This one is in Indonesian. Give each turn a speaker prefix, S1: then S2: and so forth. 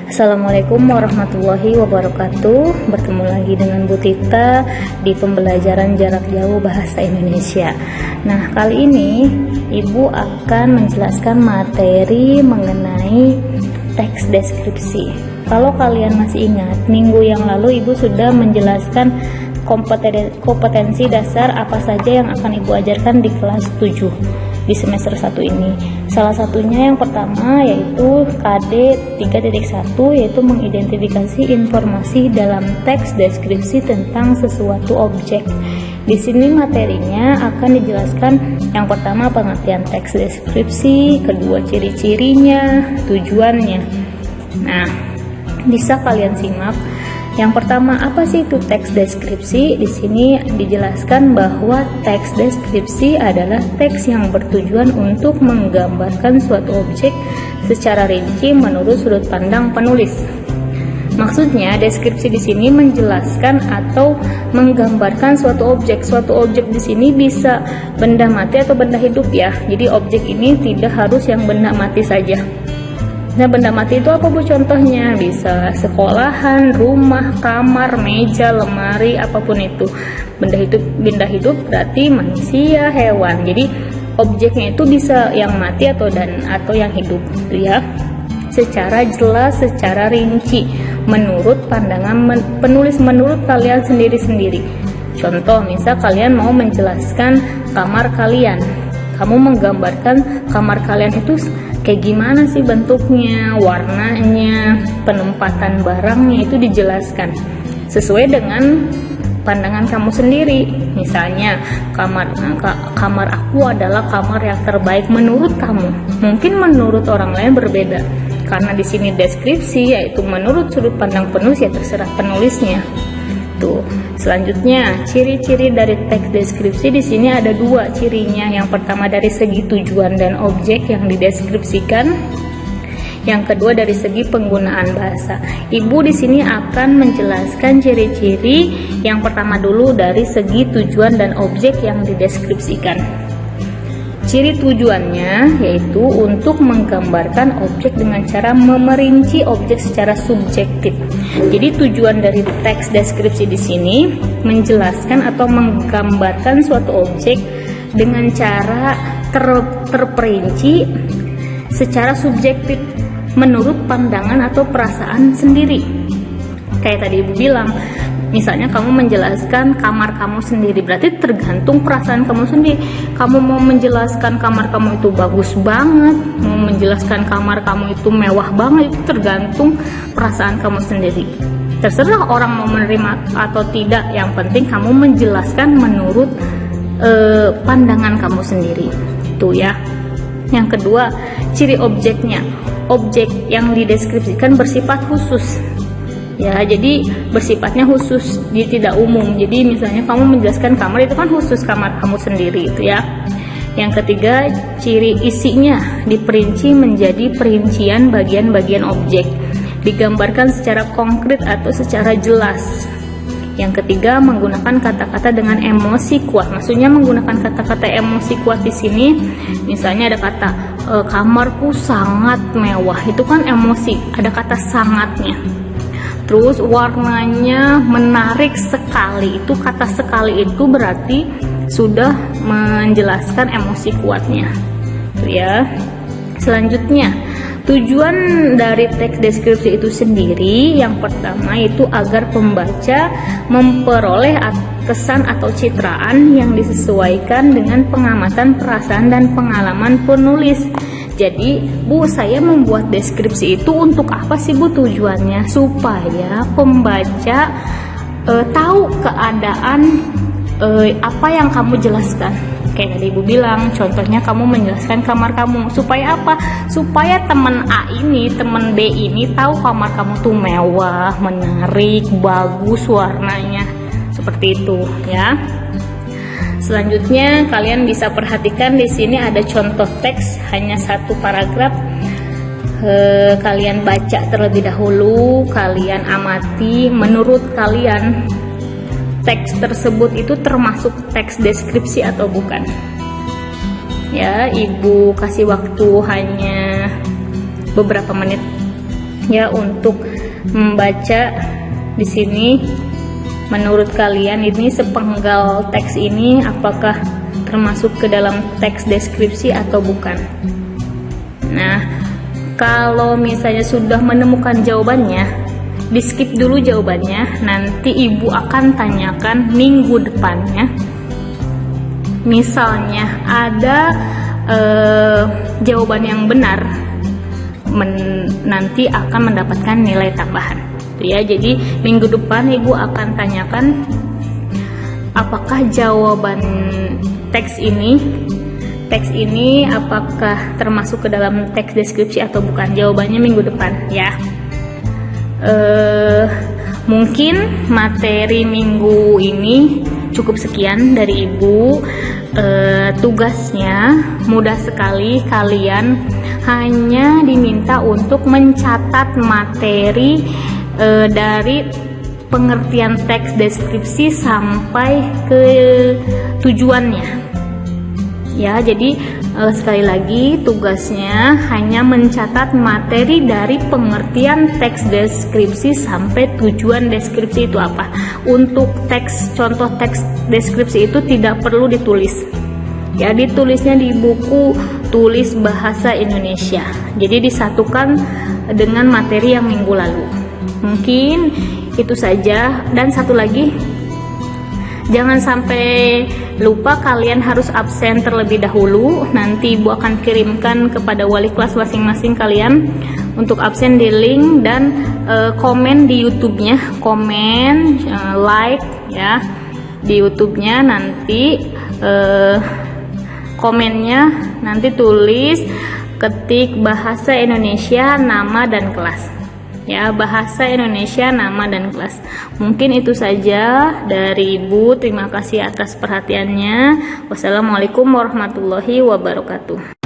S1: Assalamualaikum warahmatullahi wabarakatuh. Bertemu lagi dengan Bu Tita di pembelajaran jarak jauh bahasa Indonesia. Nah, kali ini Ibu akan menjelaskan materi mengenai teks deskripsi. Kalau kalian masih ingat, minggu yang lalu Ibu sudah menjelaskan kompetensi dasar apa saja yang akan Ibu ajarkan di kelas 7 di semester 1 ini. Salah satunya yang pertama yaitu KD 3.1, yaitu mengidentifikasi informasi dalam teks deskripsi tentang sesuatu objek. Di sini materinya akan dijelaskan yang pertama pengertian teks deskripsi, kedua ciri-cirinya, tujuannya. Nah, bisa kalian simak. Yang pertama, apa sih itu teks deskripsi? Di sini dijelaskan bahwa teks deskripsi adalah teks yang bertujuan untuk menggambarkan suatu objek secara rinci menurut sudut pandang penulis. Maksudnya, deskripsi di sini menjelaskan atau menggambarkan suatu objek. Suatu objek di sini bisa benda mati atau benda hidup ya. Jadi objek ini tidak harus yang benda mati saja. Nah, benda mati itu apa Bu contohnya? Bisa sekolahan, rumah, kamar, meja, lemari, apapun itu. Benda hidup berarti manusia, hewan. Jadi objeknya itu bisa yang mati atau yang hidup gitu ya. Secara jelas, secara rinci menurut pandangan penulis, menurut kalian sendiri-sendiri. Contoh, misal kalian mau menjelaskan kamar kalian. Kamu menggambarkan kamar kalian itu kayak gimana sih bentuknya, warnanya, penempatan barangnya, itu dijelaskan sesuai dengan pandangan kamu sendiri. Misalnya kamar aku adalah kamar yang terbaik menurut kamu. Mungkin menurut orang lain berbeda. Karena di sini deskripsi yaitu menurut sudut pandang penulis, ya terserah penulisnya. Tuh. Selanjutnya, ciri-ciri dari teks deskripsi di sini ada dua cirinya. Yang pertama dari segi tujuan dan objek yang dideskripsikan. Yang kedua dari segi penggunaan bahasa. Ibu di sini akan menjelaskan ciri-ciri yang pertama dulu dari segi tujuan dan objek yang dideskripsikan. Ciri tujuannya yaitu untuk menggambarkan objek dengan cara memerinci objek secara subjektif. Jadi tujuan dari teks deskripsi di sini menjelaskan atau menggambarkan suatu objek dengan cara terperinci secara subjektif menurut pandangan atau perasaan sendiri. Kayak tadi Ibu bilang, misalnya kamu menjelaskan kamar kamu sendiri, berarti tergantung perasaan kamu sendiri. Kamu mau menjelaskan kamar kamu itu bagus banget, mau menjelaskan kamar kamu itu mewah banget, itu tergantung perasaan kamu sendiri. Terserah orang mau menerima atau tidak, yang penting kamu menjelaskan menurut pandangan kamu sendiri. Itu ya. Yang kedua, ciri objeknya. Objek yang dideskripsikan bersifat khusus. Ya, jadi bersifatnya khusus, dia tidak umum. Jadi misalnya kamu menjelaskan kamar itu kan khusus kamar kamu sendiri itu ya. Yang ketiga, ciri isinya diperinci menjadi perincian bagian-bagian objek, digambarkan secara konkret atau secara jelas. Yang ketiga, menggunakan kata-kata dengan emosi kuat. Maksudnya menggunakan kata-kata emosi kuat di sini, misalnya ada kata kamarku sangat mewah, itu kan emosi, ada kata sangatnya. Terus warnanya menarik sekali, itu kata sekali itu berarti sudah menjelaskan emosi kuatnya. Itu ya. Selanjutnya, tujuan dari teks deskripsi itu sendiri yang pertama itu agar pembaca memperoleh kesan atau citraan yang disesuaikan dengan pengamatan, perasaan, dan pengalaman penulis. Jadi, Bu, saya membuat deskripsi itu untuk apa sih, Bu, tujuannya? Supaya pembaca tahu keadaan apa yang kamu jelaskan. Kayak tadi Ibu bilang, contohnya kamu menjelaskan kamar kamu. Supaya apa? Supaya teman A ini, teman B ini tahu kamar kamu tuh mewah, menarik, bagus warnanya. Seperti itu, ya. Selanjutnya kalian bisa perhatikan di sini ada contoh teks hanya satu paragraf. Kalian baca terlebih dahulu, kalian amati. Menurut kalian teks tersebut itu termasuk teks deskripsi atau bukan? Ya, Ibu kasih waktu hanya beberapa menit. ya untuk membaca di sini. Menurut kalian ini sepenggal teks ini apakah termasuk ke dalam teks deskripsi atau bukan? Nah, kalau misalnya sudah menemukan jawabannya, di skip dulu jawabannya, nanti ibu akan tanyakan minggu depannya. Misalnya ada jawaban yang benar, nanti akan mendapatkan nilai tambahan. Ya, jadi minggu depan ibu akan tanyakan apakah jawaban teks ini apakah termasuk ke dalam teks deskripsi atau bukan. Jawabannya minggu depan ya. Mungkin materi minggu ini cukup sekian dari ibu. Tugasnya mudah sekali, kalian hanya diminta untuk mencatat materi dari pengertian teks deskripsi sampai ke tujuannya ya. Jadi sekali lagi tugasnya hanya mencatat materi dari pengertian teks deskripsi sampai tujuan deskripsi itu apa. Untuk contoh teks deskripsi itu tidak perlu ditulis ya, ditulisnya di buku tulis bahasa Indonesia, jadi disatukan dengan materi yang minggu lalu. Mungkin itu saja. Dan satu lagi, jangan sampai lupa kalian harus absen terlebih dahulu. Nanti ibu akan kirimkan kepada wali kelas masing-masing kalian untuk absen di link dan komen di YouTube-nya, komen, like ya di YouTube-nya. Nanti komennya nanti tulis, ketik bahasa Indonesia nama dan kelas ya, bahasa Indonesia nama dan kelas. Mungkin itu saja dari ibu. Terima kasih atas perhatiannya. Wassalamualaikum warahmatullahi wabarakatuh.